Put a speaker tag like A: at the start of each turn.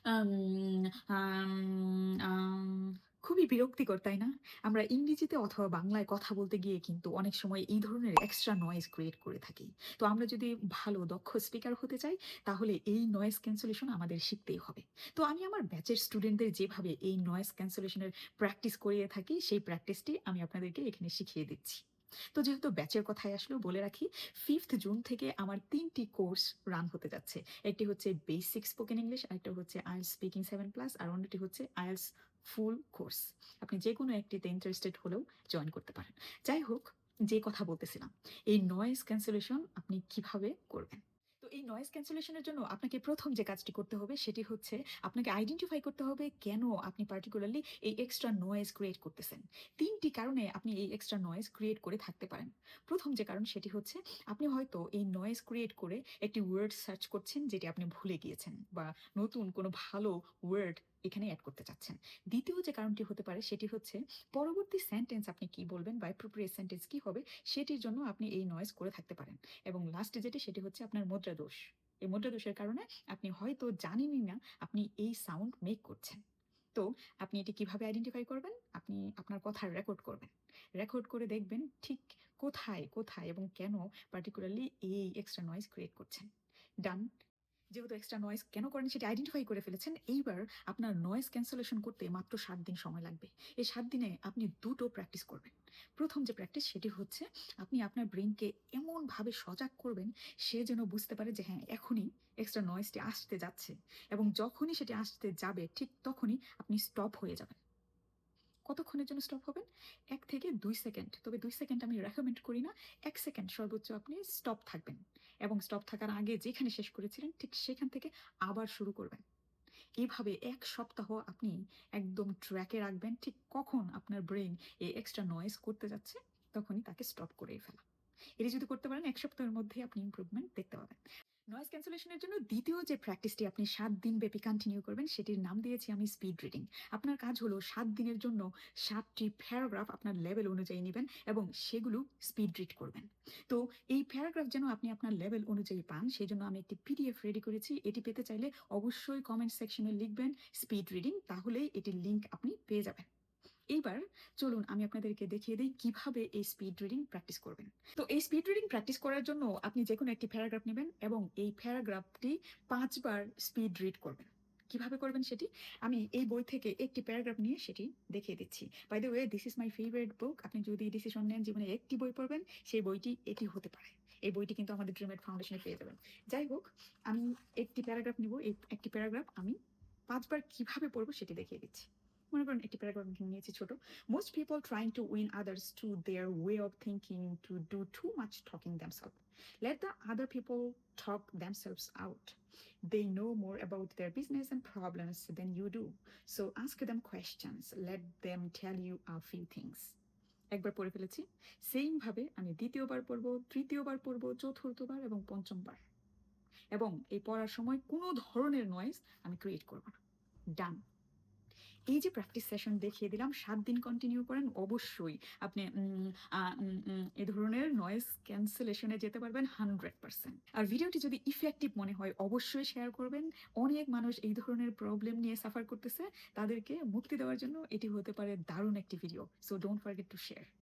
A: আম আম আম খুবই বিরক্তিকর, তাই না? আমরা ইংরেজিতে অথবা বাংলায় কথা বলতে গিয়ে কিন্তু অনেক সময় এই ধরনের এক্সট্রা নয়েজ ক্রিয়েট করে থাকি। তো আমরা যদি ভালো দক্ষ স্পিকার হতে চাই, তাহলে এই নয়েজ ক্যান্সেলেশন আমাদের শিখতেই হবে। তো আমি আমার ব্যাচের স্টুডেন্টদের যেভাবে এই নয়েজ ক্যান্সেলেশনের প্র্যাকটিস করিয়ে থাকি, সেই প্র্যাকটিসটি আমি আপনাদেরকে এখানে শিখিয়ে দিচ্ছি। তো যেহেতু ব্যাচের কথায় আসলো, বলে রাখি 5th জুন থেকে আমার ৩ টি কোর্স রান হতে যাচ্ছে। একটি হচ্ছে বেসিক স্পোকেন ইংলিশ, আরেকটা হচ্ছে আইএলটিএস স্পিকিং 7+ আর অন্যটি হচ্ছে আইএলটিএস ফুল কোর্স। আপনি যেকোনো একটিতে ইন্টারেস্টেড হলেও জয়েন করতে পারেন। যাই হোক, যে কথা বলতেছিলাম, এই নয়েজ ক্যান্সেলেশন আপনি কিভাবে করবেন? তো এই নয়েজ ক্যান্সেলেশন এর জন্য আপনাকে ১ম যে কাজটি করতে হবে সেটি হচ্ছে আপনাকে আইডেন্টিফাই করতে হবে কেন আপনি পার্টিকুলারলি এই এক্সট্রা নয়েজ ক্রিয়েট করতেছেন। ৩ টি কারণে আপনি এই এক্সট্রা নয়েজ ক্রিয়েট করে থাকতে পারেন। ১ম যে কারণ সেটি হচ্ছে আপনি হয়তো এই নয়েজ ক্রিয়েট করে একটি ওয়ার্ড সার্চ করছেন যেটি আপনি ভুলে গিয়েছেন, বা নতুন কোনো ভালো ওয়ার্ড এখানে এড করতে চাচ্ছেন। ২য় যে কারণটি হতে পারে সেটি হচ্ছে পরবর্তী সেন্টেন্স আপনি কি বলবেন বা অ্যাপ্রোপ্রিয়েট সেন্টেন্স কি হবে সেটির জন্য আপনি এই নয়েজ করে থাকতে পারেন। এবং লাস্টে যেটি সেটি হচ্ছে আপনার মুদ্রা দোষ। এই মুদ্রা দোষের কারণে আপনি হয়তো জানেনই না আপনি এই সাউন্ড মেক করছেন। তো আপনি এটি কিভাবে আইডেন্টিফাই করবেন? আপনি আপনার কথা রেকর্ড করবেন। রেকর্ড করে দেখবেন ঠিক কোথায়, কোথায় এবং কেন পার্টিকুলারলি এই এক্সট্রা নয়েজ ক্রিয়েট করছেন। ডান? যেহেতু এক্সট্রা নয়েজ কেন করেন সেটা আইডেন্টিফাই করে ফেলেছেন, এইবার আপনার নয়েজ ক্যান্সেলেশন করতে মাত্র ৭ দিন সময় লাগবে। এই ৭ দিনে আপনি ২ টো প্র্যাকটিস করবেন। ১ম যে প্র্যাকটিস সেটি হচ্ছে আপনি আপনার ব্রেইনকে এমনভাবে সজাগ করবেন সে যেন বুঝতে পারে যে হ্যাঁ, এখনই এক্সট্রা নয়েজটি আসতে যাচ্ছে, এবং যখনই সেটি আসতে যাবে ঠিক তখনই আপনি স্টপ হয়ে যাবেন। কতক্ষণের জন্য স্টপ হবেন? ১ থেকে ২ সেকেন্ড। তবে ২ সেকেন্ড আমি রেকমেন্ড করি না। ১ সেকেন্ড সর্বোচ্চ আপনি স্টপ থাকবেন। এবং স্টপ থাকার আগে যেখানে শেষ করেছিলেন ঠিক সেখান থেকে আবার শুরু করবেন। এভাবে ১ সপ্তাহ আপনি একদম ট্র্যাকে রাখবেন ঠিক কখন আপনার ব্রেইন এই এক্সট্রা নয়েজ করতে যাচ্ছে, তখনই তাকে স্টপ করেই ফেলা। এটি যদি করতে পারেন ১ সপ্তাহের মধ্যেই আপনি ইমপ্রুভমেন্ট দেখতে পাবেন। নয়েজ ক্যান্সেলেশনের জন্য ২য় যে প্র্যাকটিসটি আপনি ৭ দিন ব্যাপী কন্টিনিউ করবেন সেটির নাম দিয়েছি আমি স্পিড রিডিং। আপনার কাজ হলো ৭ দিনের জন্য ৭ টি প্যারাগ্রাফ আপনার লেভেল অনুযায়ী নিবেন এবং সেগুলো স্পিড রিড করবেন। তো এই প্যারাগ্রাফ যেন আপনি আপনার লেভেল অনুযায়ী পান সেজন্য আমি একটি পিডিএফ রেডি করেছি। এটি পেতে চাইলে অবশ্যই কমেন্ট সেকশনে লিখবেন স্পিড রিডিং, তাহলেই এটির লিংক আপনি পেয়ে যাবেন। এইবার চলুন আমি আপনাদেরকে দেখিয়ে দেই কিভাবে এই স্পিড রিডিং প্র্যাকটিস করবেন। তো এই স্পিড রিডিং প্র্যাকটিস করার জন্য আপনি যেকোনো একটি প্যারাগ্রাফ নেবেন এবং এই প্যারাগ্রাফটি ৫ বার স্পিড রিড করবেন। কিভাবে করবেন সেটি আমি এই বই থেকে একটি প্যারাগ্রাফ নিয়ে সেটি দেখিয়ে দিচ্ছি। By the way, this is my favourite book. আপনি যদি ডিসিশন নেন জীবনে একটি বই পড়বেন, সেই বইটি এটি হতে পারে। এই বইটি কিন্তু আমাদের ড্রিমেড ফাউন্ডেশনে পেয়ে যাবেন। যাই হোক, আমি একটি প্যারাগ্রাফ নিব। এই একটি প্যারাগ্রাফ আমি ৫ বার কিভাবে পড়ব সেটি দেখিয়ে দিচ্ছি। মনে করেন একটি প্যারাগ্রাফ নিয়েছি ছোট। Most people trying to win others to their way of thinking to do too much talking themselves. Let the other people talk themselves out. They know more about their business and problems than you do. So ask them questions. Let them tell you a few things. একবার পড়ে ফেলেছি। Same ভাবে আমি দ্বিতীয়বার পড়ব, তৃতীয়বার পড়ব, চতুর্থবার এবং পঞ্চমবার। এবং এই পড়ার সময় কোনো ধরনের নয়েজ আমি ক্রিয়েট করব না। ডান। এই যে প্র্যাকটিস সেশন দেখিয়ে দিলাম, ৭ দিন কন্টিনিউ করেন, অবশ্যই আপনি এ ধরনের নয়েজ ক্যান্সেলেশন এ যেতে পারবেন 100%। আর ভিডিওটি যদি ইফেক্টিভ মনে হয় অবশ্যই শেয়ার করবেন। অনেক মানুষ এই ধরনের প্রবলেম নিয়ে সাফার করতেছে। তাদেরকে মুক্তি দেওয়ার জন্য এটি হতে পারে দারুণ একটি video. So don't forget to share.